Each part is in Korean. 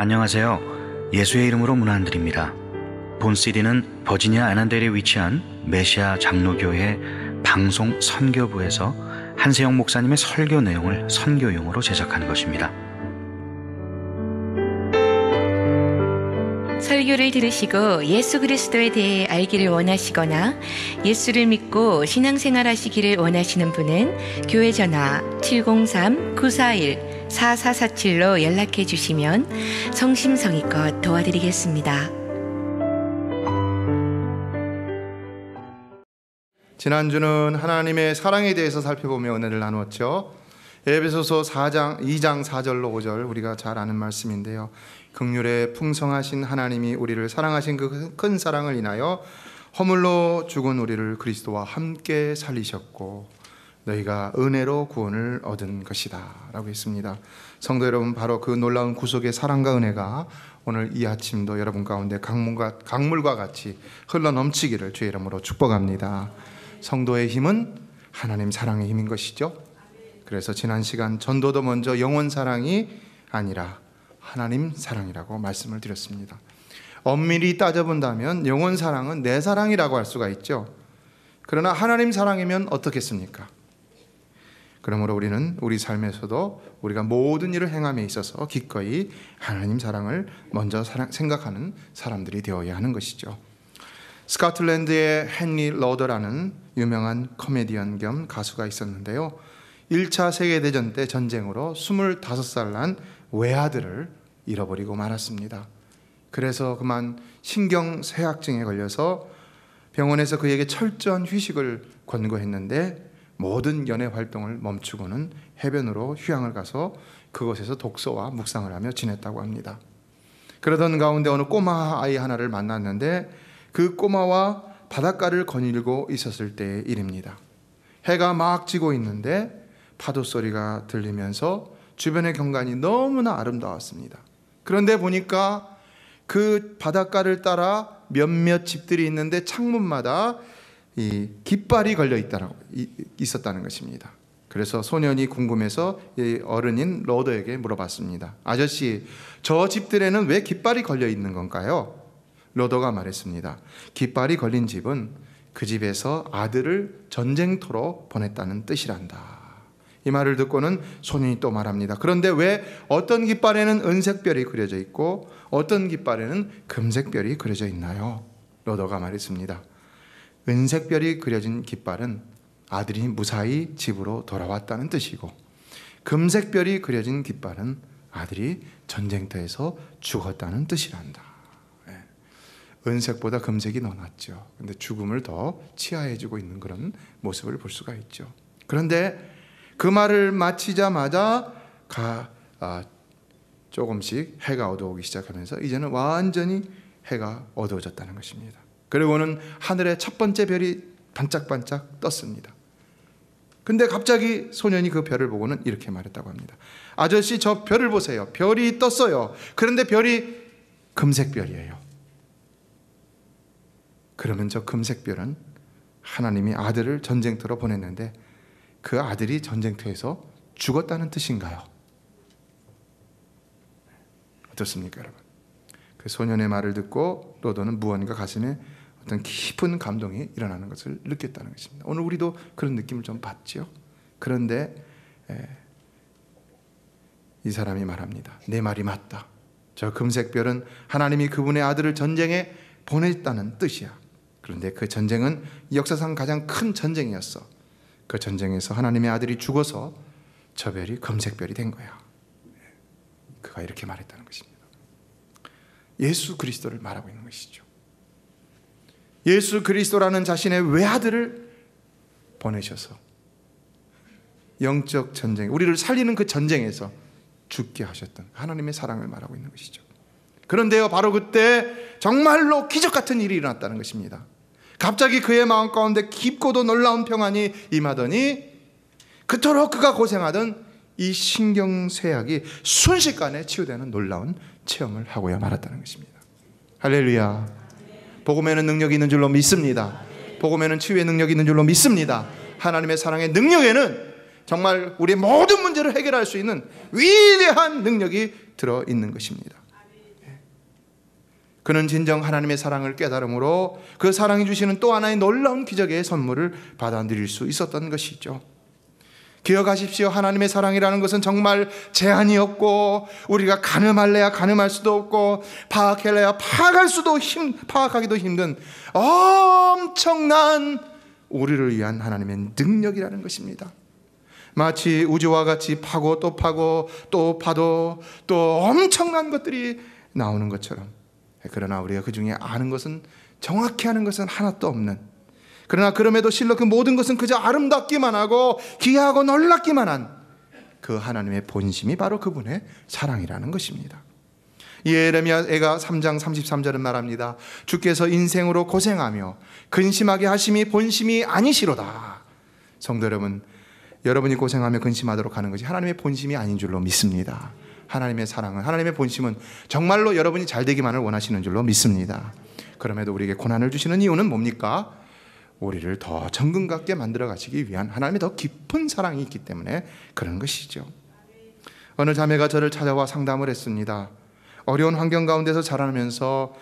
안녕하세요. 예수의 이름으로 문안 안 드립니다. 본 CD는 버지니아 애난델에 위치한 메시아 장로교회 방송 선교부에서 한세영 목사님의 설교 내용을 선교용으로 제작한 것입니다. 설교를 들으시고 예수 그리스도에 대해 알기를 원하시거나 예수를 믿고 신앙생활 하시기를 원하시는 분은 교회 전화 703-941-4447로 연락해 주시면 성심성의껏 도와드리겠습니다. 지난주는 하나님의 사랑에 대해서 살펴보며 은혜를 나누었죠. 에베소서 2장 4절로 5절 우리가 잘 아는 말씀인데요. 긍휼에 풍성하신 하나님이 우리를 사랑하신 그 큰 사랑을 인하여 허물로 죽은 우리를 그리스도와 함께 살리셨고 너희가 은혜로 구원을 얻은 것이다 라고 했습니다. 성도 여러분, 바로 그 놀라운 구속의 사랑과 은혜가 오늘 이 아침도 여러분 가운데 강물과 같이 흘러넘치기를 주의 이름으로 축복합니다. 성도의 힘은 하나님 사랑의 힘인 것이죠. 그래서 지난 시간 전도도 먼저 영혼 사랑이 아니라 하나님 사랑이라고 말씀을 드렸습니다. 엄밀히 따져본다면 영혼 사랑은 내 사랑이라고 할 수가 있죠. 그러나 하나님 사랑이면 어떻겠습니까? 그러므로 우리는 우리 삶에서도 우리가 모든 일을 행함에 있어서 기꺼이 하나님 사랑을 먼저 생각하는 사람들이 되어야 하는 것이죠. 스코틀랜드의 헨리 러더라는 유명한 코미디언 겸 가수가 있었는데요. 1차 세계대전 때 전쟁으로 25살 난 외아들을 잃어버리고 말았습니다. 그래서 그만 신경쇠약증에 걸려서 병원에서 그에게 철저한 휴식을 권고했는데 모든 연애 활동을 멈추고는 해변으로 휴양을 가서 그곳에서 독서와 묵상을 하며 지냈다고 합니다. 그러던 가운데 어느 꼬마 아이 하나를 만났는데 그 꼬마와 바닷가를 거닐고 있었을 때의 일입니다. 해가 막 지고 있는데 파도 소리가 들리면서 주변의 경관이 너무나 아름다웠습니다. 그런데 보니까 그 바닷가를 따라 몇몇 집들이 있는데 창문마다 이 깃발이 걸려 있었다는 것입니다. 그래서 소년이 궁금해서 이 어른인 로더에게 물어봤습니다. 아저씨, 저 집들에는 왜 깃발이 걸려 있는 건가요? 로더가 말했습니다. 깃발이 걸린 집은 그 집에서 아들을 전쟁터로 보냈다는 뜻이란다. 이 말을 듣고는 소년이 또 말합니다. 그런데 왜 어떤 깃발에는 은색별이 그려져 있고 어떤 깃발에는 금색별이 그려져 있나요? 로더가 말했습니다. 은색별이 그려진 깃발은 아들이 무사히 집으로 돌아왔다는 뜻이고 금색별이 그려진 깃발은 아들이 전쟁터에서 죽었다는 뜻이란다. 은색보다 금색이 더 낫죠. 근데 죽음을 더 치하해주고 있는 그런 모습을 볼 수가 있죠. 그런데 그 말을 마치자마자 조금씩 해가 어두워오기 시작하면서 이제는 완전히 해가 어두워졌다는 것입니다. 그리고는 하늘에 첫 번째 별이 반짝반짝 떴습니다. 근데 갑자기 소년이 그 별을 보고는 이렇게 말했다고 합니다. 아저씨, 저 별을 보세요. 별이 떴어요. 그런데 별이 금색별이에요. 그러면 저 금색별은 하나님이 아들을 전쟁터로 보냈는데 그 아들이 전쟁터에서 죽었다는 뜻인가요? 어떻습니까, 여러분? 그 소년의 말을 듣고 로더는 무언가 가슴에 어떤 깊은 감동이 일어나는 것을 느꼈다는 것입니다. 오늘 우리도 그런 느낌을 좀 받죠. 그런데 이 사람이 말합니다. 내 말이 맞다. 저 금색별은 하나님이 그분의 아들을 전쟁에 보냈다는 뜻이야. 그런데 그 전쟁은 역사상 가장 큰 전쟁이었어. 그 전쟁에서 하나님의 아들이 죽어서 저 별이 금색별이 된 거야. 그가 이렇게 말했다는 것입니다. 예수 그리스도를 말하고 있는 것이죠. 예수 그리스도라는 자신의 외아들을 보내셔서 영적 전쟁, 우리를 살리는 그 전쟁에서 죽게 하셨던 하나님의 사랑을 말하고 있는 것이죠. 그런데요, 바로 그때 정말로 기적 같은 일이 일어났다는 것입니다. 갑자기 그의 마음 가운데 깊고도 놀라운 평안이 임하더니 그토록 그가 고생하던 이 신경쇠약이 순식간에 치유되는 놀라운 체험을 하고야 말았다는 것입니다. 할렐루야. 복음에는 능력이 있는 줄로 믿습니다. 복음에는 치유의 능력이 있는 줄로 믿습니다. 하나님의 사랑의 능력에는 정말 우리의 모든 문제를 해결할 수 있는 위대한 능력이 들어있는 것입니다. 그는 진정 하나님의 사랑을 깨달음으로 그 사랑이 주시는 또 하나의 놀라운 기적의 선물을 받아 누릴 수 있었던 것이죠. 기억하십시오. 하나님의 사랑이라는 것은 정말 제한이 없고, 우리가 가늠할래야 가늠할 수도 없고, 파악할래야 파악하기도 힘든 엄청난 우리를 위한 하나님의 능력이라는 것입니다. 마치 우주와 같이 파고 또 파고 또 파도 또 엄청난 것들이 나오는 것처럼, 그러나 우리가 그 중에 아는 것은, 정확히 아는 것은 하나도 없는, 그러나 그럼에도 실로 그 모든 것은 그저 아름답기만 하고 귀하고 놀랍기만 한 그 하나님의 본심이 바로 그분의 사랑이라는 것입니다. 예레미야가 3장 33절은 말합니다. 주께서 인생으로 고생하며 근심하게 하심이 본심이 아니시로다. 성도 여러분, 여러분이 고생하며 근심하도록 하는 것이 하나님의 본심이 아닌 줄로 믿습니다. 하나님의 사랑은, 하나님의 본심은 정말로 여러분이 잘 되기만을 원하시는 줄로 믿습니다. 그럼에도 우리에게 고난을 주시는 이유는 뭡니까? 우리를 더 정금 같게 만들어 가시기 위한 하나님의 더 깊은 사랑이 있기 때문에 그런 것이죠. 어느 자매가 저를 찾아와 상담을 했습니다. 어려운 환경 가운데서 자라면서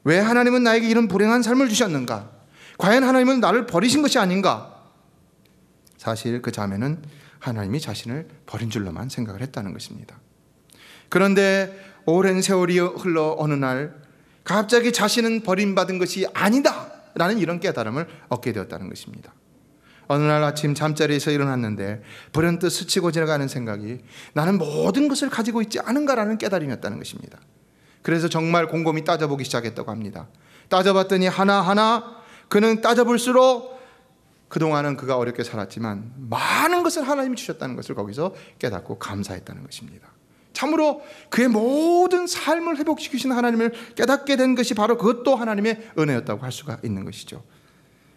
왜 하나님은 나에게 이런 불행한 삶을 주셨는가? 과연 하나님은 나를 버리신 것이 아닌가? 사실 그 자매는 하나님이 자신을 버린 줄로만 생각을 했다는 것입니다. 그런데 오랜 세월이 흘러 어느 날 갑자기 자신은 버림받은 것이 아니다 라는 이런 깨달음을 얻게 되었다는 것입니다. 어느 날 아침 잠자리에서 일어났는데 불현듯 스치고 지나가는 생각이, 나는 모든 것을 가지고 있지 않은가라는 깨달음이었다는 것입니다. 그래서 정말 곰곰이 따져보기 시작했다고 합니다. 따져봤더니 하나하나 그는 따져볼수록 그동안은 그가 어렵게 살았지만 많은 것을 하나님이 주셨다는 것을 거기서 깨닫고 감사했다는 것입니다. 참으로 그의 모든 삶을 회복시키신 하나님을 깨닫게 된 것이 바로 그것도 하나님의 은혜였다고 할 수가 있는 것이죠.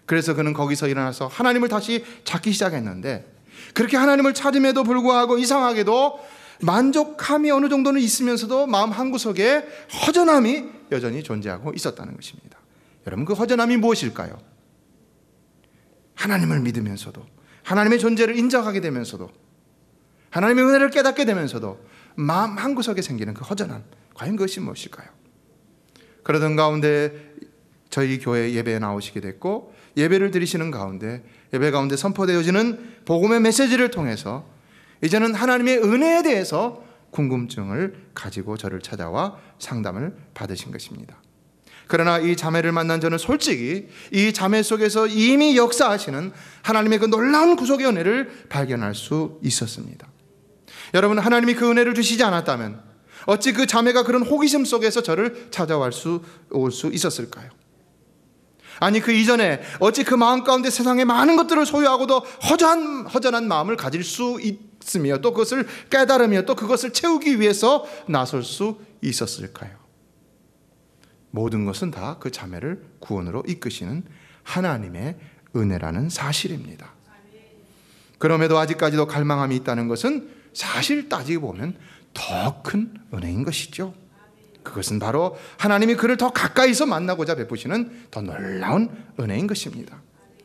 그래서 그는 거기서 일어나서 하나님을 다시 찾기 시작했는데, 그렇게 하나님을 찾음에도 불구하고 이상하게도 만족함이 어느 정도는 있으면서도 마음 한구석에 허전함이 여전히 존재하고 있었다는 것입니다. 여러분, 그 허전함이 무엇일까요? 하나님을 믿으면서도, 하나님의 존재를 인정하게 되면서도, 하나님의 은혜를 깨닫게 되면서도 마음 한구석에 생기는 그 허전함, 과연 그것이 무엇일까요? 그러던 가운데 저희 교회 예배에 나오시게 됐고, 예배를 드리시는 가운데, 예배 가운데 선포되어지는 복음의 메시지를 통해서 이제는 하나님의 은혜에 대해서 궁금증을 가지고 저를 찾아와 상담을 받으신 것입니다. 그러나 이 자매를 만난 저는 솔직히 이 자매 속에서 이미 역사하시는 하나님의 그 놀라운 구속의 은혜를 발견할 수 있었습니다. 여러분, 하나님이 그 은혜를 주시지 않았다면 어찌 그 자매가 그런 호기심 속에서 저를 찾아올 수 있었을까요? 아니, 그 이전에 어찌 그 마음 가운데 세상의 많은 것들을 소유하고도 허전한 마음을 가질 수 있으며 또 그것을 깨달으며 또 그것을 채우기 위해서 나설 수 있었을까요? 모든 것은 다 그 자매를 구원으로 이끄시는 하나님의 은혜라는 사실입니다. 그럼에도 아직까지도 갈망함이 있다는 것은 사실 따지고 보면 더 큰 은혜인 것이죠. 그것은 바로 하나님이 그를 더 가까이서 만나고자 베푸시는 더 놀라운 은혜인 것입니다.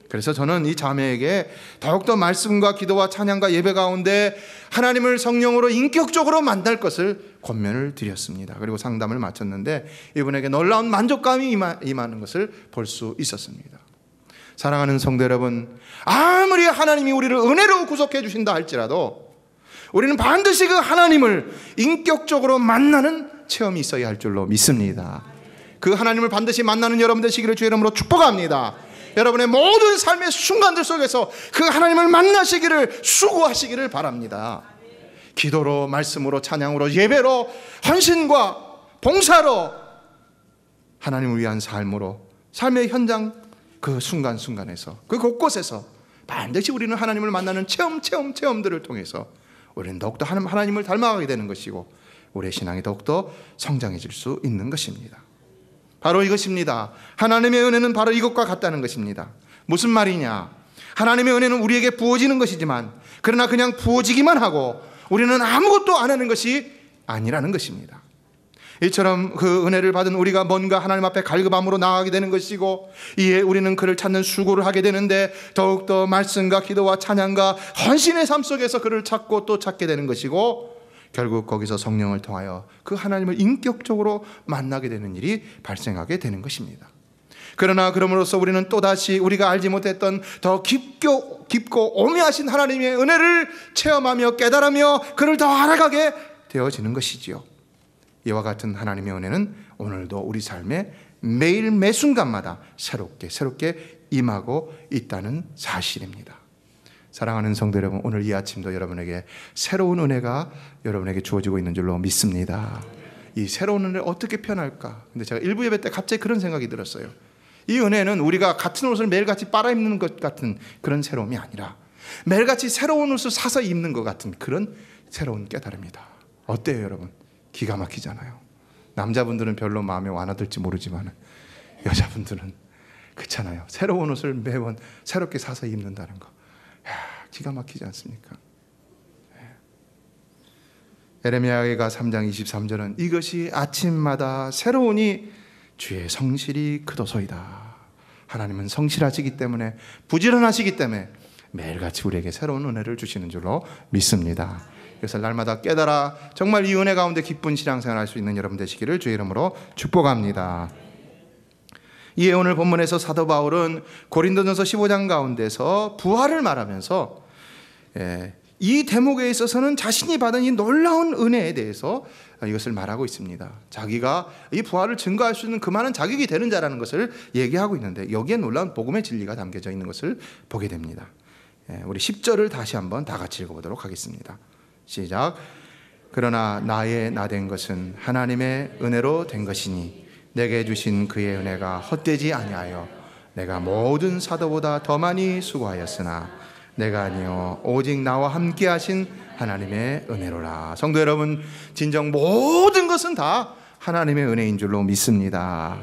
그래서 저는 이 자매에게 더욱더 말씀과 기도와 찬양과 예배 가운데 하나님을 성령으로 인격적으로 만날 것을 권면을 드렸습니다. 그리고 상담을 마쳤는데 이분에게 놀라운 만족감이 임하는 것을 볼 수 있었습니다. 사랑하는 성도 여러분, 아무리 하나님이 우리를 은혜로 구속해 주신다 할지라도 우리는 반드시 그 하나님을 인격적으로 만나는 체험이 있어야 할 줄로 믿습니다. 그 하나님을 반드시 만나는 여러분 되시기를 주의 이름으로 축복합니다. 여러분의 모든 삶의 순간들 속에서 그 하나님을 만나시기를 수고하시기를 바랍니다. 기도로, 말씀으로, 찬양으로, 예배로, 헌신과 봉사로, 하나님을 위한 삶으로, 삶의 현장 그 순간순간에서, 그 곳곳에서 반드시 우리는 하나님을 만나는 체험들을 통해서 우리는 더욱더 하나님을 닮아가게 되는 것이고 우리의 신앙이 더욱더 성장해질 수 있는 것입니다. 바로 이것입니다. 하나님의 은혜는 바로 이것과 같다는 것입니다. 무슨 말이냐? 하나님의 은혜는 우리에게 부어지는 것이지만 그러나 그냥 부어지기만 하고 우리는 아무것도 안 하는 것이 아니라는 것입니다. 이처럼 그 은혜를 받은 우리가 뭔가 하나님 앞에 갈급함으로 나아가게 되는 것이고 이에 우리는 그를 찾는 수고를 하게 되는데 더욱더 말씀과 기도와 찬양과 헌신의 삶 속에서 그를 찾고 또 찾게 되는 것이고 결국 거기서 성령을 통하여 그 하나님을 인격적으로 만나게 되는 일이 발생하게 되는 것입니다. 그러나 그럼으로써 우리는 또다시 우리가 알지 못했던 더 깊고 오묘하신 하나님의 은혜를 체험하며 깨달으며 그를 더 알아가게 되어지는 것이지요. 이와 같은 하나님의 은혜는 오늘도 우리 삶에 매일 매 순간마다 새롭게 임하고 있다는 사실입니다. 사랑하는 성도 여러분, 오늘 이 아침도 여러분에게 새로운 은혜가 여러분에게 주어지고 있는 줄로 믿습니다. 이 새로운 은혜를 어떻게 표현할까? 근데 제가 일부 예배 때 갑자기 그런 생각이 들었어요. 이 은혜는 우리가 같은 옷을 매일같이 빨아입는 것 같은 그런 새로움이 아니라 매일같이 새로운 옷을 사서 입는 것 같은 그런 새로운 깨달음이다. 어때요 여러분? 기가 막히잖아요. 남자분들은 별로 마음에 와닿을지 모르지만 여자분들은 그렇잖아요. 새로운 옷을 매번 새롭게 사서 입는다는 거, 기가 막히지 않습니까? 에레미야가 3장 23절은 이것이 아침마다 새로우니 주의 성실이 크도소이다. 하나님은 성실하시기 때문에, 부지런하시기 때문에 매일같이 우리에게 새로운 은혜를 주시는 줄로 믿습니다. 그래서 날마다 깨달아 정말 이 은혜 가운데 기쁜 신앙생활 할 수 있는 여러분 되시기를 주의 이름으로 축복합니다. 이에 오늘 본문에서 사도 바울은 고린도전서 15장 가운데서 부활을 말하면서 이 대목에 있어서는 자신이 받은 이 놀라운 은혜에 대해서 이것을 말하고 있습니다. 자기가 이 부활을 증거할 수 있는 그만한 자격이 되는 자라는 것을 얘기하고 있는데 여기에 놀라운 복음의 진리가 담겨져 있는 것을 보게 됩니다. 우리 10절을 다시 한번 다 같이 읽어보도록 하겠습니다. 시작. 그러나 나의 나된 것은 하나님의 은혜로 된 것이니 내게 주신 그의 은혜가 헛되지 아니하여 내가 모든 사도보다 더 많이 수고하였으나 내가 아니요 오직 나와 함께 하신 하나님의 은혜로라. 성도 여러분, 진정 모든 것은 다 하나님의 은혜인 줄로 믿습니다.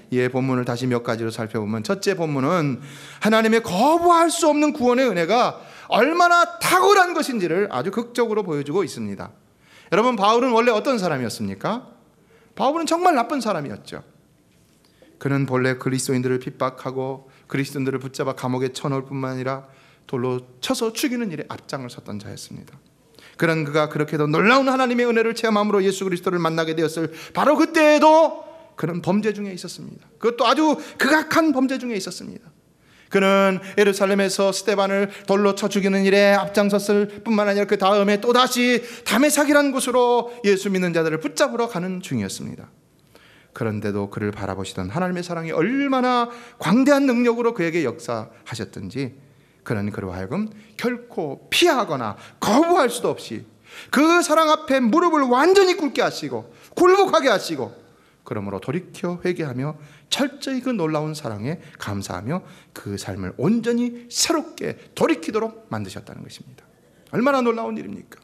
이 본문을 다시 몇 가지로 살펴보면, 첫째 본문은 하나님의 거부할 수 없는 구원의 은혜가 얼마나 탁월한 것인지를 아주 극적으로 보여주고 있습니다. 여러분, 바울은 원래 어떤 사람이었습니까? 바울은 정말 나쁜 사람이었죠. 그는 본래 그리스도인들을 핍박하고 그리스도인들을 붙잡아 감옥에 쳐넣을 뿐만 아니라 돌로 쳐서 죽이는 일에 앞장을 섰던 자였습니다. 그런 그가 그렇게도 놀라운 하나님의 은혜를 체험함으로 예수 그리스도를 만나게 되었을 바로 그때에도 그는 범죄 중에 있었습니다. 그것도 아주 극악한 범죄 중에 있었습니다. 그는 예루살렘에서 스데반을 돌로 쳐 죽이는 일에 앞장섰을 뿐만 아니라 그 다음에 또다시 다메삭이라는 곳으로 예수 믿는 자들을 붙잡으러 가는 중이었습니다. 그런데도 그를 바라보시던 하나님의 사랑이 얼마나 광대한 능력으로 그에게 역사하셨던지 그는 그로 하여금 결코 피하거나 거부할 수도 없이 그 사랑 앞에 무릎을 완전히 꿇게 하시고 굴복하게 하시고, 그러므로 돌이켜 회개하며 철저히 그 놀라운 사랑에 감사하며 그 삶을 온전히 새롭게 돌이키도록 만드셨다는 것입니다. 얼마나 놀라운 일입니까?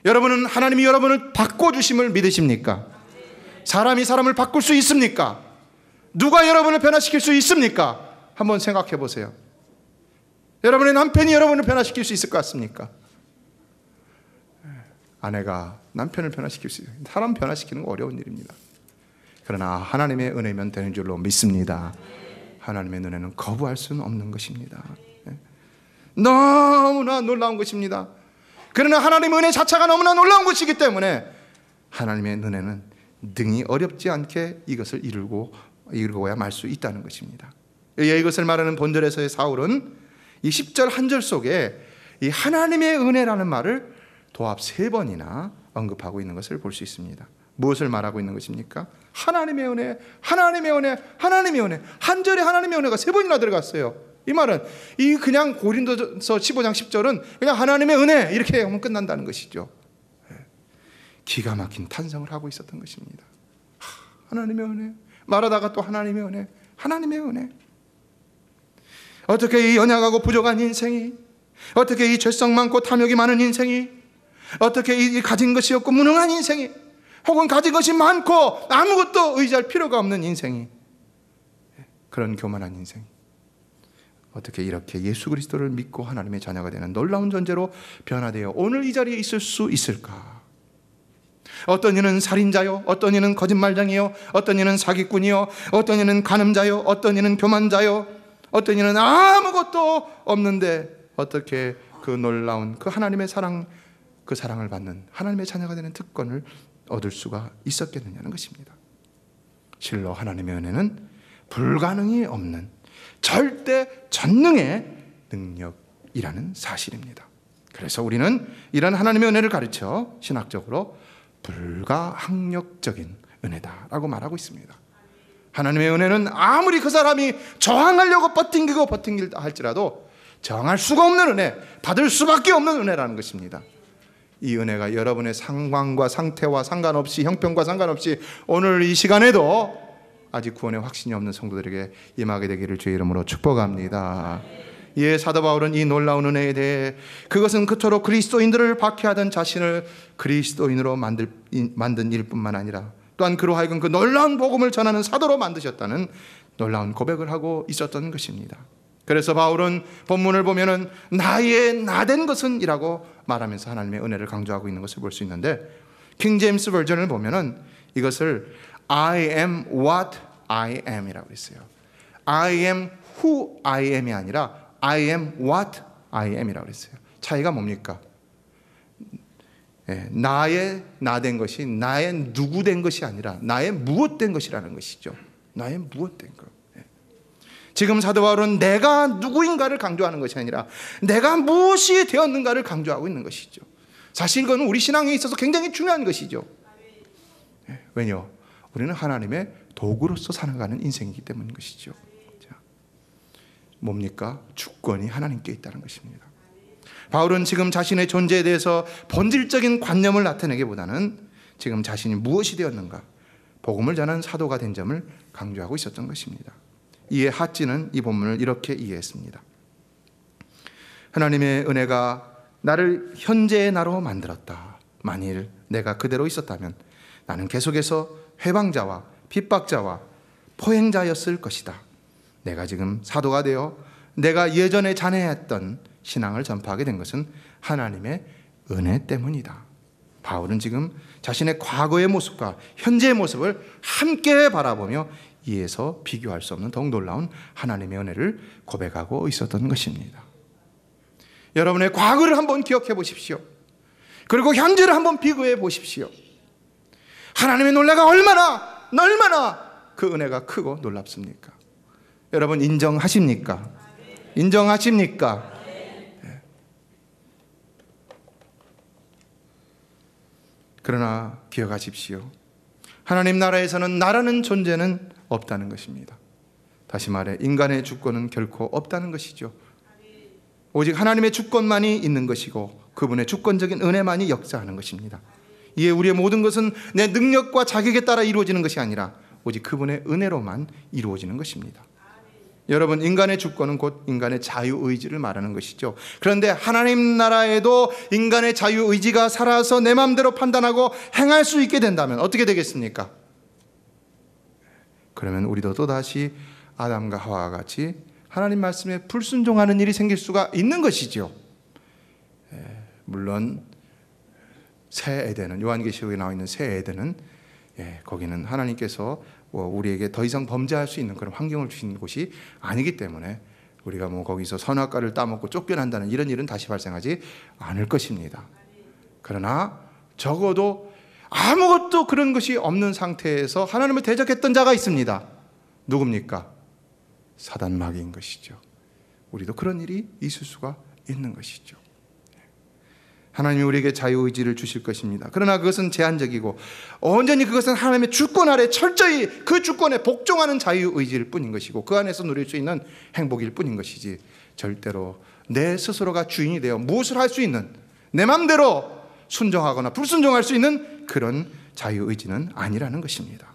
여러분은 하나님이 여러분을 바꿔주심을 믿으십니까? 사람이 사람을 바꿀 수 있습니까? 누가 여러분을 변화시킬 수 있습니까? 한번 생각해 보세요. 여러분의 남편이 여러분을 변화시킬 수 있을 것 같습니까? 아내가 남편을 변화시킬 수 있어요. 사람 변화시키는 거 어려운 일입니다. 그러나 하나님의 은혜면 되는 줄로 믿습니다. 하나님의 은혜는 거부할 수는 없는 것입니다. 너무나 놀라운 것입니다. 그러나 하나님의 은혜 자체가 너무나 놀라운 것이기 때문에 하나님의 은혜는 능히 어렵지 않게 이것을 이루고야 말 수 있다는 것입니다. 이것을 말하는 본절에서의 사울은 이 10절 한 절 속에 이 하나님의 은혜라는 말을 도합 3번이나 언급하고 있는 것을 볼 수 있습니다. 무엇을 말하고 있는 것입니까? 하나님의 은혜, 하나님의 은혜, 하나님의 은혜. 한 절에 하나님의 은혜가 3번이나 들어갔어요. 이 말은 이 그냥 고린도서 15장 10절은 그냥 하나님의 은혜 이렇게 하면 끝난다는 것이죠. 기가 막힌 탄성을 하고 있었던 것입니다. 하나님의 은혜, 말하다가 또 하나님의 은혜, 하나님의 은혜. 어떻게 이 연약하고 부족한 인생이, 어떻게 이 죄성 많고 탐욕이 많은 인생이, 어떻게 이 가진 것이 없고 무능한 인생이, 혹은 가진 것이 많고 아무것도 의지할 필요가 없는 인생이, 그런 교만한 인생이 어떻게 이렇게 예수 그리스도를 믿고 하나님의 자녀가 되는 놀라운 존재로 변화되어 오늘 이 자리에 있을 수 있을까? 어떤 이는 살인자요, 어떤 이는 거짓말장이요, 어떤 이는 사기꾼이요, 어떤 이는 간음자요, 어떤 이는 교만자요, 어떤 이는 아무것도 없는데 어떻게 그 놀라운 그 하나님의 사랑, 그 사랑을 받는 하나님의 자녀가 되는 특권을 얻을 수가 있었겠느냐는 것입니다. 실로 하나님의 은혜는 불가능이 없는 절대 전능의 능력이라는 사실입니다. 그래서 우리는 이런 하나님의 은혜를 가르쳐 신학적으로 불가항력적인 은혜다라고 말하고 있습니다. 하나님의 은혜는 아무리 그 사람이 저항하려고 버팅기다 할지라도 저항할 수가 없는 은혜, 받을 수밖에 없는 은혜라는 것입니다. 이 은혜가 여러분의 상황과 상태와 상관없이, 형편과 상관없이 오늘 이 시간에도 아직 구원의 확신이 없는 성도들에게 임하게 되기를 주의 이름으로 축복합니다. 예, 사도 바울은 이 놀라운 은혜에 대해 그것은 그토록 그리스도인들을 박해하던 자신을 그리스도인으로 만든 일뿐만 아니라 또한 그로 하여금 그 놀라운 복음을 전하는 사도로 만드셨다는 놀라운 고백을 하고 있었던 것입니다. 그래서 바울은 본문을 보면은 나의 나된 것은 이라고 말하면서 하나님의 은혜를 강조하고 있는 것을 볼 수 있는데, 킹 제임스 버전을 보면은 이것을 I am what I am 이라고 했어요. I am who I am이 아니라 I am what I am 이라고 했어요. 차이가 뭡니까? 나의 나된 것이 나의 누구 된 것이 아니라 나의 무엇 된 것이라는 것이죠. 나의 무엇 된 것. 지금 사도 바울은 내가 누구인가를 강조하는 것이 아니라 내가 무엇이 되었는가를 강조하고 있는 것이죠. 사실 그건 우리 신앙에 있어서 굉장히 중요한 것이죠. 왜냐? 우리는 하나님의 도구로서 살아가는 인생이기 때문인 것이죠. 자, 뭡니까? 주권이 하나님께 있다는 것입니다. 바울은 지금 자신의 존재에 대해서 본질적인 관념을 나타내기보다는 지금 자신이 무엇이 되었는가, 복음을 전하는 사도가 된 점을 강조하고 있었던 것입니다. 이에 핫지는 이 본문을 이렇게 이해했습니다. 하나님의 은혜가 나를 현재의 나로 만들었다. 만일 내가 그대로 있었다면 나는 계속해서 회방자와 핍박자와 포행자였을 것이다. 내가 지금 사도가 되어 내가 예전에 잔해했던 신앙을 전파하게 된 것은 하나님의 은혜 때문이다. 바울은 지금 자신의 과거의 모습과 현재의 모습을 함께 바라보며 이에서 비교할 수 없는 더욱 놀라운 하나님의 은혜를 고백하고 있었던 것입니다. 여러분의 과거를 한번 기억해 보십시오. 그리고 현재를 한번 비교해 보십시오. 하나님의 은혜가 얼마나 그 은혜가 크고 놀랍습니까? 여러분 인정하십니까? 인정하십니까? 네. 그러나 기억하십시오. 하나님 나라에서는 나라는 존재는 없다는 것입니다. 다시 말해 인간의 주권은 결코 없다는 것이죠. 오직 하나님의 주권만이 있는 것이고 그분의 주권적인 은혜만이 역사하는 것입니다. 이에 우리의 모든 것은 내 능력과 자격에 따라 이루어지는 것이 아니라 오직 그분의 은혜로만 이루어지는 것입니다. 여러분, 인간의 주권은 곧 인간의 자유의지를 말하는 것이죠. 그런데 하나님 나라에도 인간의 자유의지가 살아서 내 마음대로 판단하고 행할 수 있게 된다면 어떻게 되겠습니까? 그러면 우리도 또다시 아담과 하와와 같이 하나님 말씀에 불순종하는 일이 생길 수가 있는 것이죠. 물론 새 에덴은, 요한계시록에 나와 있는 새 에덴은 거기는 하나님께서 우리에게 더 이상 범죄할 수 있는 그런 환경을 주신 곳이 아니기 때문에 우리가 거기서 선악과를 따먹고 쫓겨난다는 이런 일은 다시 발생하지 않을 것입니다. 그러나 적어도 아무것도 그런 것이 없는 상태에서 하나님을 대적했던 자가 있습니다. 누굽니까? 사단 마귀인 것이죠. 우리도 그런 일이 있을 수가 있는 것이죠. 하나님이 우리에게 자유의지를 주실 것입니다. 그러나 그것은 제한적이고 온전히 그것은 하나님의 주권 아래 철저히 그 주권에 복종하는 자유의지일 뿐인 것이고 그 안에서 누릴 수 있는 행복일 뿐인 것이지 절대로 내 스스로가 주인이 되어 무엇을 할 수 있는, 내 마음대로 순종하거나 불순종할 수 있는 그런 자유의지는 아니라는 것입니다.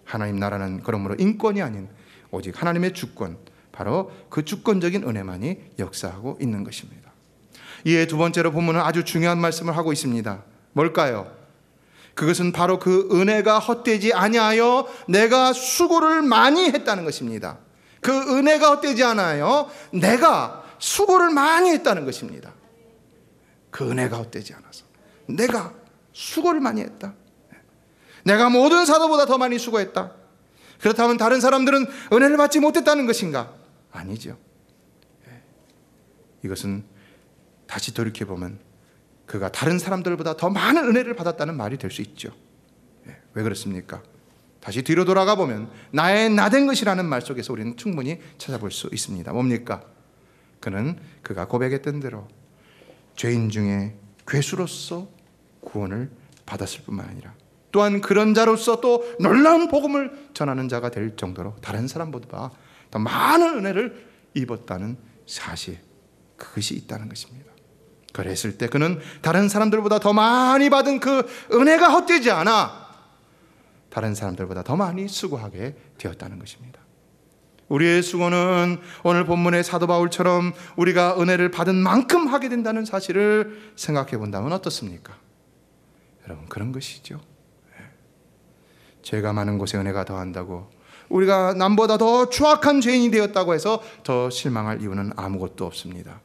하나님 나라는 그러므로 인권이 아닌 오직 하나님의 주권, 바로 그 주권적인 은혜만이 역사하고 있는 것입니다. 이에 두 번째로 본문은 아주 중요한 말씀을 하고 있습니다. 뭘까요? 그것은 바로 그 은혜가 헛되지 아니하여 내가 수고를 많이 했다는 것입니다. 그 은혜가 헛되지 않아요. 내가 수고를 많이 했다는 것입니다. 그 은혜가 헛되지 않아서 내가 수고를 많이 했다. 내가 모든 사도보다 더 많이 수고했다. 그렇다면 다른 사람들은 은혜를 받지 못했다는 것인가? 아니죠. 이것은 다시 돌이켜보면 그가 다른 사람들보다 더 많은 은혜를 받았다는 말이 될 수 있죠. 왜 그렇습니까? 다시 뒤로 돌아가 보면 나의 나된 것이라는 말 속에서 우리는 충분히 찾아볼 수 있습니다. 뭡니까? 그가 고백했던 대로 죄인 중에 괴수로서 구원을 받았을 뿐만 아니라 또한 그런 자로서 또 놀라운 복음을 전하는 자가 될 정도로 다른 사람보다 더 많은 은혜를 입었다는 사실, 그것이 있다는 것입니다. 그랬을 때 그는 다른 사람들보다 더 많이 받은 그 은혜가 헛되지 않아 다른 사람들보다 더 많이 수고하게 되었다는 것입니다. 우리의 수고는 오늘 본문의 사도 바울처럼 우리가 은혜를 받은 만큼 하게 된다는 사실을 생각해 본다면 어떻습니까? 여러분, 그런 것이죠. 죄가 많은 곳에 은혜가 더한다고 우리가 남보다 더 추악한 죄인이 되었다고 해서 더 실망할 이유는 아무것도 없습니다.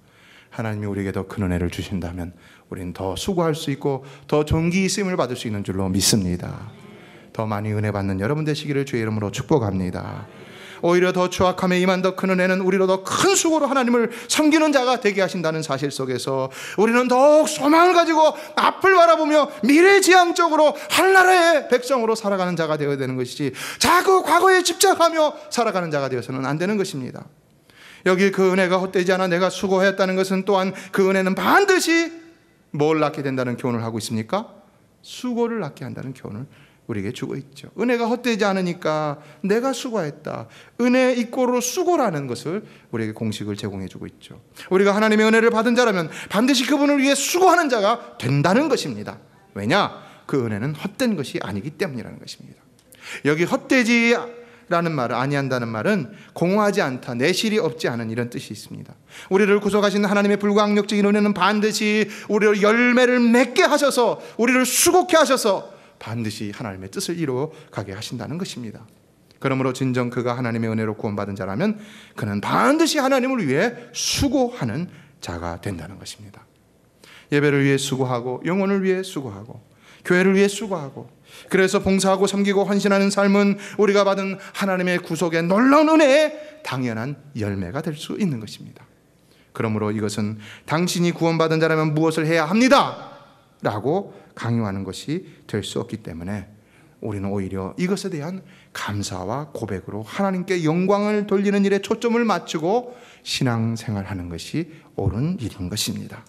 하나님이 우리에게 더 큰 은혜를 주신다면 우리는 더 수고할 수 있고 더 존귀 있음을 받을 수 있는 줄로 믿습니다. 더 많이 은혜 받는 여러분 되시기를 주의 이름으로 축복합니다. 오히려 더 추악함에 임한 더 큰 은혜는 우리로 더 큰 수고로 하나님을 섬기는 자가 되게 하신다는 사실 속에서 우리는 더욱 소망을 가지고 앞을 바라보며 미래지향적으로 하늘나라의 백성으로 살아가는 자가 되어야 되는 것이지 자꾸 과거에 집착하며 살아가는 자가 되어서는 안 되는 것입니다. 여기 그 은혜가 헛되지 않아 내가 수고했다는 것은 또한 그 은혜는 반드시 뭘 낳게 된다는 교훈을 하고 있습니까? 수고를 낳게 한다는 교훈을 우리에게 주고 있죠. 은혜가 헛되지 않으니까 내가 수고했다. 은혜 이꼬로 수고라는 것을 우리에게 공식을 제공해 주고 있죠. 우리가 하나님의 은혜를 받은 자라면 반드시 그분을 위해 수고하는 자가 된다는 것입니다. 왜냐? 그 은혜는 헛된 것이 아니기 때문이라는 것입니다. 여기 헛되지라는 말을 아니한다는 말은 공허하지 않다, 내실이 없지 않은 이런 뜻이 있습니다. 우리를 구속하신 하나님의 불가항력적인 은혜는 반드시 우리를 열매를 맺게 하셔서 우리를 수고케 하셔서 반드시 하나님의 뜻을 이루어 가게 하신다는 것입니다. 그러므로 진정 그가 하나님의 은혜로 구원받은 자라면 그는 반드시 하나님을 위해 수고하는 자가 된다는 것입니다. 예배를 위해 수고하고 영혼을 위해 수고하고 교회를 위해 수고하고 그래서 봉사하고 섬기고 헌신하는 삶은 우리가 받은 하나님의 구속의 놀라운 은혜의 당연한 열매가 될 수 있는 것입니다. 그러므로 이것은 당신이 구원받은 자라면 무엇을 해야 합니다 라고 강요하는 것이 될 수 없기 때문에 우리는 오히려 이것에 대한 감사와 고백으로 하나님께 영광을 돌리는 일에 초점을 맞추고 신앙생활하는 것이 옳은 일인 것입니다.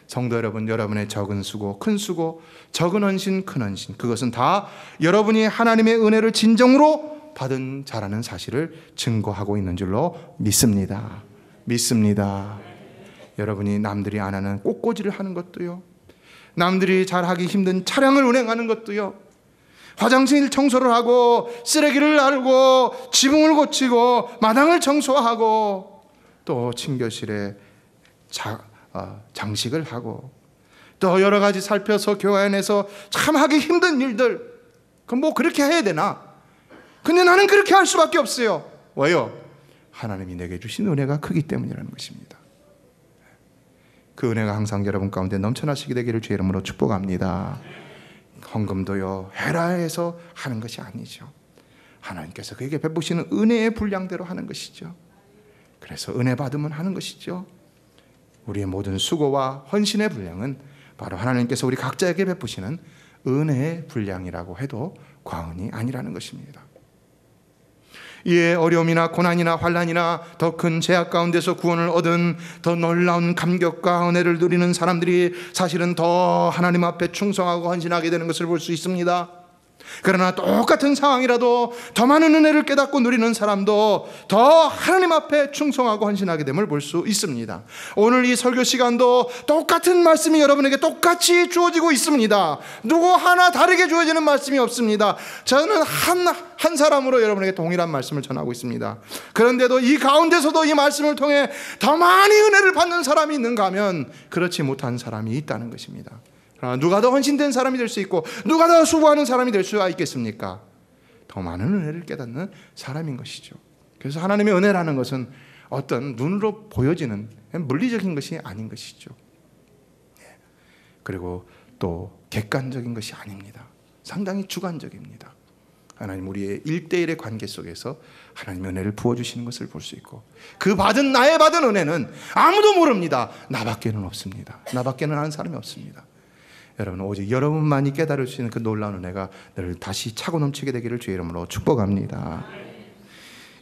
성도 여러분, 여러분의 적은 수고, 큰 수고, 적은 헌신, 큰 헌신, 그것은 다 여러분이 하나님의 은혜를 진정으로 받은 자라는 사실을 증거하고 있는 줄로 믿습니다. 여러분이 남들이 안 하는 꽃꽂이를 하는 것도요, 남들이 잘하기 힘든 차량을 운행하는 것도요, 화장실 청소를 하고 쓰레기를 나르고 지붕을 고치고 마당을 청소하고 또 친교실에 장식을 하고 또 여러 가지 살펴서 교회 안에서 참 하기 힘든 일들, 그럼 뭐 그렇게 해야 되나? 근데 나는 그렇게 할 수밖에 없어요. 왜요? 하나님이 내게 주신 은혜가 크기 때문이라는 것입니다. 그 은혜가 항상 여러분 가운데 넘쳐나시게 되기를 주의 이름으로 축복합니다. 헌금도요, 해라 해서 하는 것이 아니죠. 하나님께서 그에게 베푸시는 은혜의 분량대로 하는 것이죠. 그래서 은혜 받으면 하는 것이죠. 우리의 모든 수고와 헌신의 분량은 바로 하나님께서 우리 각자에게 베푸시는 은혜의 분량이라고 해도 과언이 아니라는 것입니다. 이에 어려움이나 고난이나 환난이나 더 큰 죄악 가운데서 구원을 얻은 더 놀라운 감격과 은혜를 누리는 사람들이 사실은 더 하나님 앞에 충성하고 헌신하게 되는 것을 볼 수 있습니다. 그러나 똑같은 상황이라도 더 많은 은혜를 깨닫고 누리는 사람도 더 하나님 앞에 충성하고 헌신하게 됨을 볼 수 있습니다. 오늘 이 설교 시간도 똑같은 말씀이 여러분에게 똑같이 주어지고 있습니다. 누구 하나 다르게 주어지는 말씀이 없습니다. 저는 한 사람으로 여러분에게 동일한 말씀을 전하고 있습니다. 그런데도 이 가운데서도 이 말씀을 통해 더 많이 은혜를 받는 사람이 있는가 하면 그렇지 못한 사람이 있다는 것입니다. 누가 더 헌신된 사람이 될 수 있고 누가 더 수고하는 사람이 될 수가 있겠습니까? 더 많은 은혜를 깨닫는 사람인 것이죠. 그래서 하나님의 은혜라는 것은 어떤 눈으로 보여지는 물리적인 것이 아닌 것이죠. 그리고 또 객관적인 것이 아닙니다. 상당히 주관적입니다. 하나님 우리의 1대1의 관계 속에서 하나님의 은혜를 부어주시는 것을 볼 수 있고, 그 나의 받은 은혜는 아무도 모릅니다. 나밖에는 없습니다. 나밖에는 아는 사람이 없습니다. 여러분, 오직 여러분만이 깨달을 수 있는 그 놀라운 은혜가 늘 다시 차고 넘치게 되기를 주의 이름으로 축복합니다.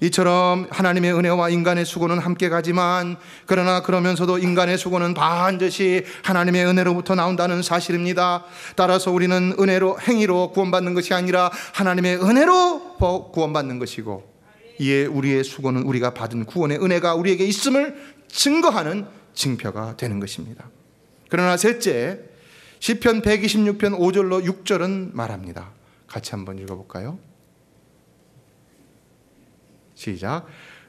이처럼 하나님의 은혜와 인간의 수고는 함께 가지만, 그러나 그러면서도 인간의 수고는 반드시 하나님의 은혜로부터 나온다는 사실입니다. 따라서 우리는 행위로 구원받는 것이 아니라 하나님의 은혜로 구원받는 것이고, 이에 우리의 수고는 우리가 받은 구원의 은혜가 우리에게 있음을 증거하는 징표가 되는 것입니다. 그러나 셋째, 시편 126편 5절로 6절은 말합니다. 같이 한번 읽어볼까요? 시작.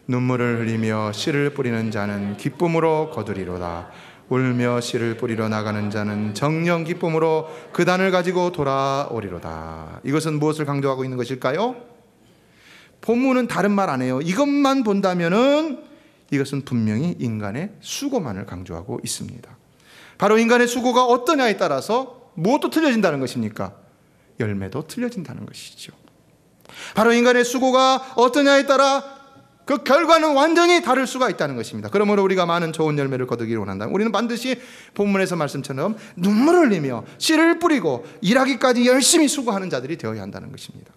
눈물을 흘리며 씨를 뿌리는 자는 기쁨으로 거두리로다. 울며 씨를 뿌리러 나가는 자는 정령 기쁨으로 그 단을 가지고 돌아오리로다. 이것은 무엇을 강조하고 있는 것일까요? 본문은 다른 말 안 해요. 이것만 본다면은 이것은 분명히 인간의 수고만을 강조하고 있습니다. 바로 인간의 수고가 어떠냐에 따라서 무엇도 틀려진다는 것입니까? 열매도 틀려진다는 것이죠. 바로 인간의 수고가 어떠냐에 따라 그 결과는 완전히 다를 수가 있다는 것입니다. 그러므로 우리가 많은 좋은 열매를 거두기를 원한다면 우리는 반드시 본문에서 말씀처럼 눈물을 흘리며 씨를 뿌리고 일하기까지 열심히 수고하는 자들이 되어야 한다는 것입니다.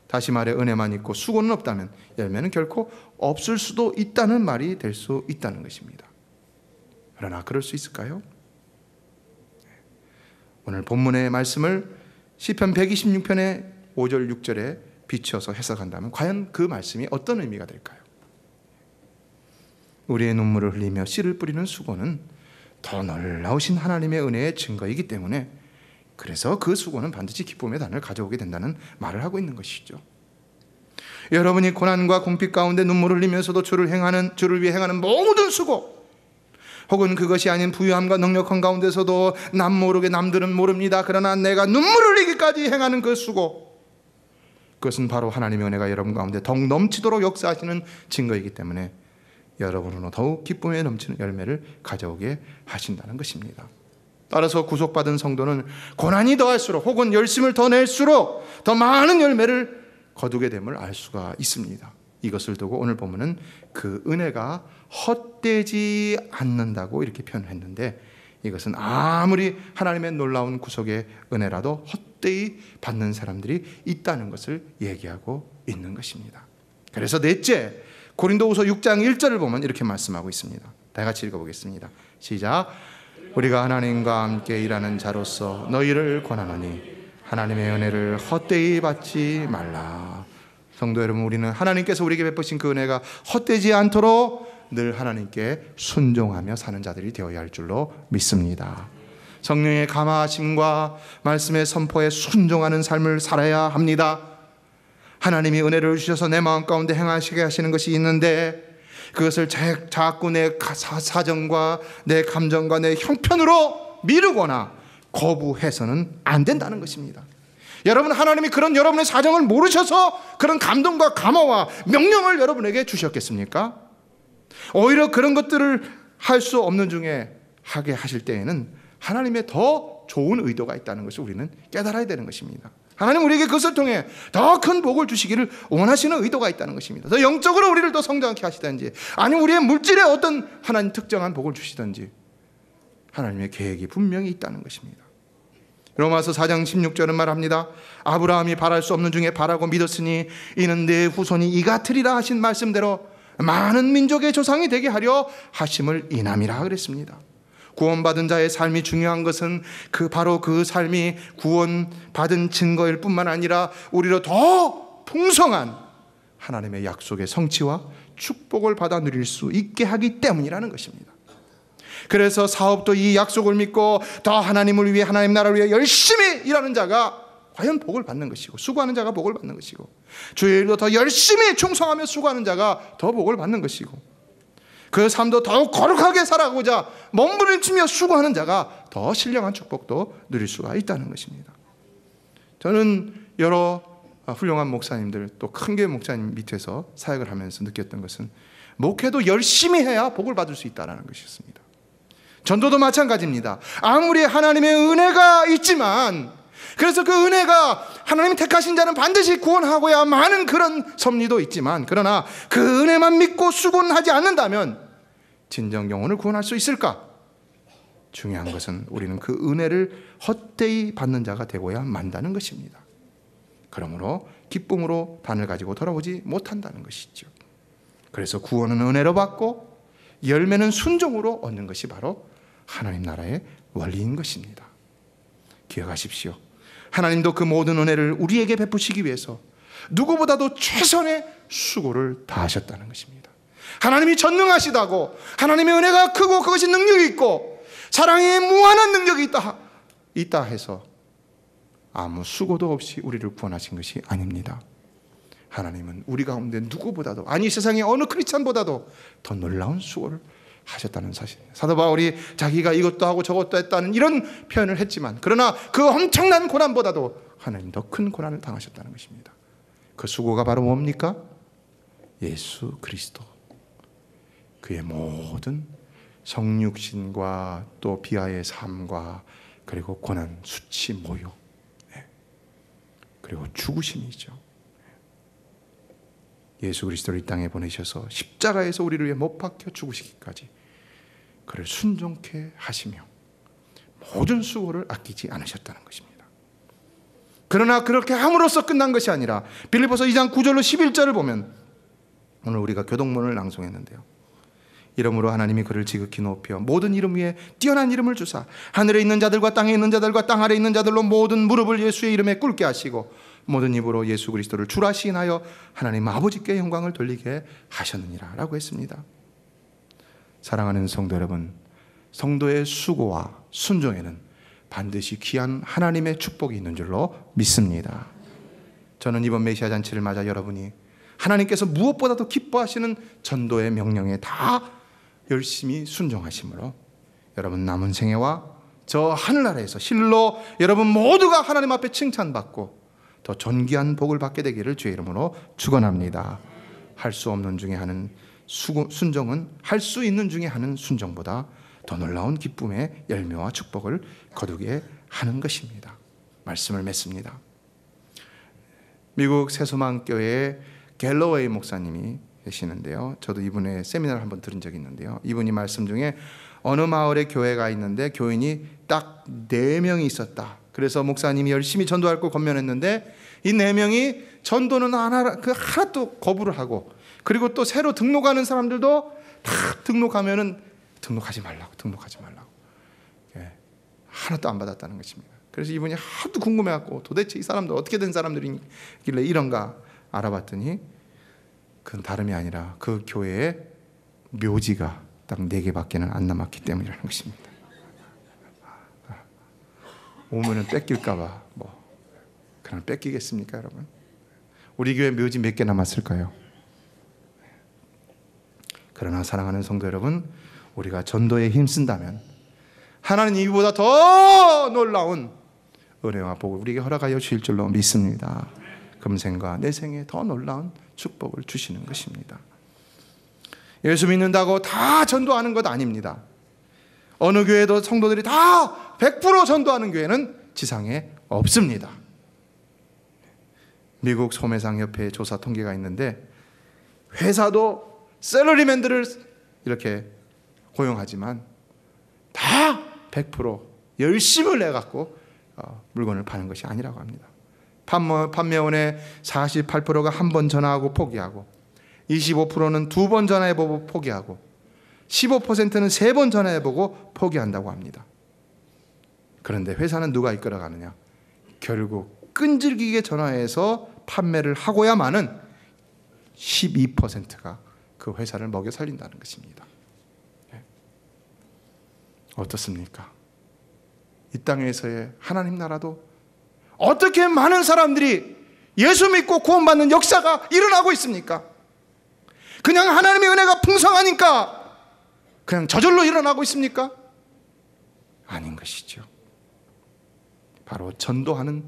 다시 말해, 은혜만 있고 수고는 없다면 열매는 결코 없을 수도 있다는 말이 될 수 있다는 것입니다. 그러나 그럴 수 있을까요? 오늘 본문의 말씀을 시편 126편의 5절 6절에 비추어서 해석한다면 과연 그 말씀이 어떤 의미가 될까요? 우리의 눈물을 흘리며 씨를 뿌리는 수고는 더 놀라우신 하나님의 은혜의 증거이기 때문에, 그래서 그 수고는 반드시 기쁨의 단을 가져오게 된다는 말을 하고 있는 것이죠. 여러분이 고난과 궁핍 가운데 눈물을 흘리면서도 주를 위해 행하는 모든 수고, 혹은 그것이 아닌 부유함과 넉넉한 가운데서도 남들은 모릅니다. 그러나 내가 눈물을 흘리기까지 행하는 그 수고, 그것은 바로 하나님의 은혜가 여러분 가운데 더욱 넘치도록 역사하시는 증거이기 때문에 여러분은 더욱 기쁨에 넘치는 열매를 가져오게 하신다는 것입니다. 따라서 구속받은 성도는 고난이 더할수록, 혹은 열심을 더 낼수록 더 많은 열매를 거두게 됨을 알 수가 있습니다. 이것을 두고 오늘 본문은 그 은혜가 헛되지 않는다고 이렇게 표현했는데, 이것은 아무리 하나님의 놀라운 구속의 은혜라도 헛되이 받는 사람들이 있다는 것을 얘기하고 있는 것입니다. 그래서 넷째, 고린도후서 6장 1절을 보면 이렇게 말씀하고 있습니다. 다 같이 읽어보겠습니다. 시작. 우리가 하나님과 함께 일하는 자로서 너희를 권하노니 하나님의 은혜를 헛되이 받지 말라. 성도 여러분, 우리는 하나님께서 우리에게 베푸신 그 은혜가 헛되지 않도록 늘 하나님께 순종하며 사는 자들이 되어야 할 줄로 믿습니다. 성령의 감화하심과 말씀의 선포에 순종하는 삶을 살아야 합니다. 하나님이 은혜를 주셔서 내 마음 가운데 행하시게 하시는 것이 있는데, 그것을 자꾸 내 사정과 내 감정과 내 형편으로 미루거나 거부해서는 안 된다는 것입니다. 여러분, 하나님이 그런 여러분의 사정을 모르셔서 그런 감동과 감화와 명령을 여러분에게 주셨겠습니까? 오히려 그런 것들을 할 수 없는 중에 하게 하실 때에는 하나님의 더 좋은 의도가 있다는 것을 우리는 깨달아야 되는 것입니다. 하나님 우리에게 그것을 통해 더 큰 복을 주시기를 원하시는 의도가 있다는 것입니다. 더 영적으로 우리를 더 성장하게 하시든지, 아니면 우리의 물질에 어떤 하나님 특정한 복을 주시든지 하나님의 계획이 분명히 있다는 것입니다. 로마서 4장 16절은 말합니다. 아브라함이 바랄 수 없는 중에 바라고 믿었으니 이는 내 후손이 이같으리라 하신 말씀대로 많은 민족의 조상이 되게 하려 하심을 인함이라 그랬습니다. 구원받은 자의 삶이 중요한 것은 바로 그 삶이 구원받은 증거일 뿐만 아니라 우리로 더 풍성한 하나님의 약속의 성취와 축복을 받아 누릴 수 있게 하기 때문이라는 것입니다. 그래서 사업도 이 약속을 믿고 더 하나님을 위해, 하나님 나라를 위해 열심히 일하는 자가 과연 복을 받는 것이고, 수고하는 자가 복을 받는 것이고, 주의 일도 더 열심히 충성하며 수고하는 자가 더 복을 받는 것이고, 그 삶도 더욱 거룩하게 살아가고자 몸부림치며 수고하는 자가 더 신령한 축복도 누릴 수가 있다는 것입니다. 저는 여러 훌륭한 목사님들, 또 큰 교회 목사님 밑에서 사역을 하면서 느꼈던 것은 목회도 열심히 해야 복을 받을 수 있다는 것이었습니다. 전도도 마찬가지입니다. 아무리 하나님의 은혜가 있지만 그래서 그 은혜가 하나님이 택하신 자는 반드시 구원하고야 마는 그런 섭리도 있지만, 그러나 그 은혜만 믿고 수곤하지 않는다면 진정 영혼을 구원할 수 있을까? 중요한 것은 우리는 그 은혜를 헛되이 받는 자가 되고야 만다는 것입니다. 그러므로 기쁨으로 단을 가지고 돌아오지 못한다는 것이죠. 그래서 구원은 은혜로 받고 열매는 순종으로 얻는 것이 바로 하나님 나라의 원리인 것입니다. 기억하십시오. 하나님도 그 모든 은혜를 우리에게 베푸시기 위해서 누구보다도 최선의 수고를 다하셨다는 것입니다. 하나님이 전능하시다고, 하나님의 은혜가 크고 그것이 능력이 있고 사랑에 무한한 능력이 있다 해서 아무 수고도 없이 우리를 구원하신 것이 아닙니다. 하나님은 우리 가운데 누구보다도, 아니 세상의 어느 크리스찬보다도 더 놀라운 수고를 하셨다는 사실입니다. 사도 바울이 자기가 이것도 하고 저것도 했다는 이런 표현을 했지만, 그러나 그 엄청난 고난보다도 하나님 더 큰 고난을 당하셨다는 것입니다. 그 수고가 바로 뭡니까? 예수 그리스도, 그의 모든 성육신과 또 비하의 삶과 그리고 고난, 수치, 모욕, 그리고 죽으심이죠. 예수 그리스도를 이 땅에 보내셔서 십자가에서 우리를 위해 못 박혀 죽으시기까지 그를 순종케 하시며 모든 수고를 아끼지 않으셨다는 것입니다. 그러나 그렇게 함으로써 끝난 것이 아니라 빌립보서 2장 9절로 11절을 보면, 오늘 우리가 교동문을 낭송했는데요, 이름으로 하나님이 그를 지극히 높여 모든 이름 위에 뛰어난 이름을 주사 하늘에 있는 자들과 땅에 있는 자들과 땅 아래에 있는 자들로 모든 무릎을 예수의 이름에 꿇게 하시고 모든 입으로 예수 그리스도를 주라 시인하여 하나님 아버지께 영광을 돌리게 하셨느니라 라고 했습니다. 사랑하는 성도 여러분, 성도의 수고와 순종에는 반드시 귀한 하나님의 축복이 있는 줄로 믿습니다. 저는 이번 메시아 잔치를 맞아 여러분이 하나님께서 무엇보다도 기뻐하시는 전도의 명령에 다 열심히 순종하심으로 여러분 남은 생애와 저 하늘나라에서 실로 여러분 모두가 하나님 앞에 칭찬받고 더 존귀한 복을 받게 되기를 주의 이름으로 축원합니다. 할 수 없는 중에 하는 순종은 할 수 있는 중에 하는 순종보다 더 놀라운 기쁨의 열매와 축복을 거두게 하는 것입니다. 말씀을 맺습니다. 미국 새소망교회의 갤러웨이 목사님이 계시는데요, 저도 이분의 세미나를 한번 들은 적이 있는데요, 이분이 말씀 중에 어느 마을에 교회가 있는데 교인이 딱 4명이 있었다. 그래서 목사님이 열심히 전도할 걸 권면했는데 이 4명이 전도는 하나도 거부를 하고, 그리고 또 새로 등록하는 사람들도 다 등록하면은 등록하지 말라고 하나도 안 받았다는 것입니다. 그래서 이분이 하도 궁금해갖고 도대체 이 사람들 어떻게 된 사람들이길래 이런가 알아봤더니 그건 다름이 아니라 그 교회에 묘지가 딱 4개밖에는 안 남았기 때문이라는 것입니다. 오면은 뺏길까봐 그냥 뺏기겠습니까, 여러분? 우리 교회 묘지 몇 개 남았을까요? 그러나 사랑하는 성도 여러분, 우리가 전도에 힘쓴다면 하나님 이보다 더 놀라운 은혜와 복을 우리에게 허락하여 주실 줄로 믿습니다. 금생과 내생에 더 놀라운 축복을 주시는 것입니다. 예수 믿는다고 다 전도하는 것 아닙니다. 어느 교회도 성도들이 다 100% 전도하는 교회는 지상에 없습니다. 미국 소매상협회 조사 통계가 있는데 회사도 셀러리맨들을 이렇게 고용하지만 다 100% 열심을 내갖고 물건을 파는 것이 아니라고 합니다. 판매원의 48%가 한 번 전화하고 포기하고, 25%는 2번 전화해보고 포기하고, 15%는 3번 전화해보고 포기한다고 합니다. 그런데 회사는 누가 이끌어가느냐? 결국 끈질기게 전화해서 판매를 하고야만은 12%가 그 회사를 먹여 살린다는 것입니다. 어떻습니까? 이 땅에서의 하나님 나라도 어떻게 많은 사람들이 예수 믿고 구원받는 역사가 일어나고 있습니까? 그냥 하나님의 은혜가 풍성하니까 그냥 저절로 일어나고 있습니까? 아닌 것이죠. 바로 전도하는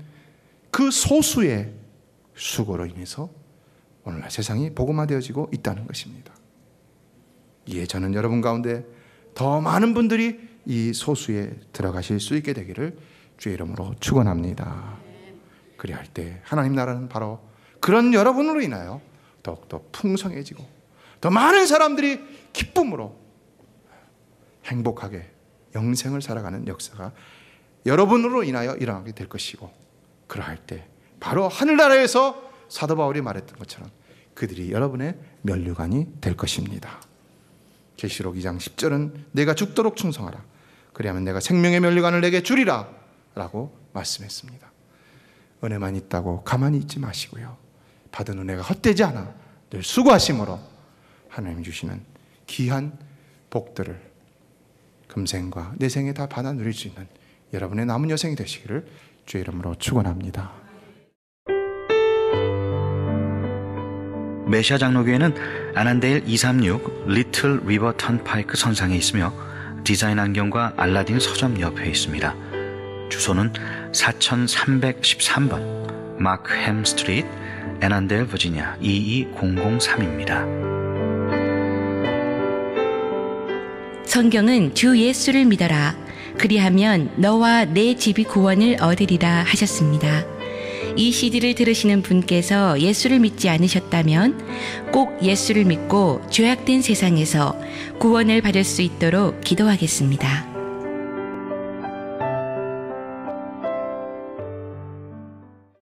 그 소수의 수고로 인해서 오늘날 세상이 복음화되어지고 있다는 것입니다. 이에 저는 여러분 가운데 더 많은 분들이 이 소수에 들어가실 수 있게 되기를 주의 이름으로 축원합니다. 그리할 때 하나님 나라는 바로 그런 여러분으로 인하여 더욱더 풍성해지고 더 많은 사람들이 기쁨으로 행복하게 영생을 살아가는 역사가 여러분으로 인하여 일어나게 될 것이고, 그러할 때 바로 하늘나라에서 사도 바울이 말했던 것처럼 그들이 여러분의 면류관이 될 것입니다. 계시록 2장 10절은 내가 죽도록 충성하라, 그리하면 내가 생명의 면류관을 내게 주리라 라고 말씀했습니다. 은혜만 있다고 가만히 있지 마시고요, 받은 은혜가 헛되지 않아 늘 수고하심으로 하나님 주시는 귀한 복들을 금생과 내생에 다 받아 누릴 수 있는 여러분의 남은 여생이 되시기를 주의 이름으로 축원합니다. 메시아 장로교회는 아난데일 236 리틀 리버 턴파이크 선상에 있으며 디자인 안경과 알라딘 서점 옆에 있습니다. 주소는 4313번 마크햄 스트리트, 애난데일 버지니아 22003입니다. 성경은 주 예수를 믿어라, 그리하면 너와 내 집이 구원을 얻으리라 하셨습니다. 이 CD를 들으시는 분께서 예수를 믿지 않으셨다면 꼭 예수를 믿고 죄악된 세상에서 구원을 받을 수 있도록 기도하겠습니다.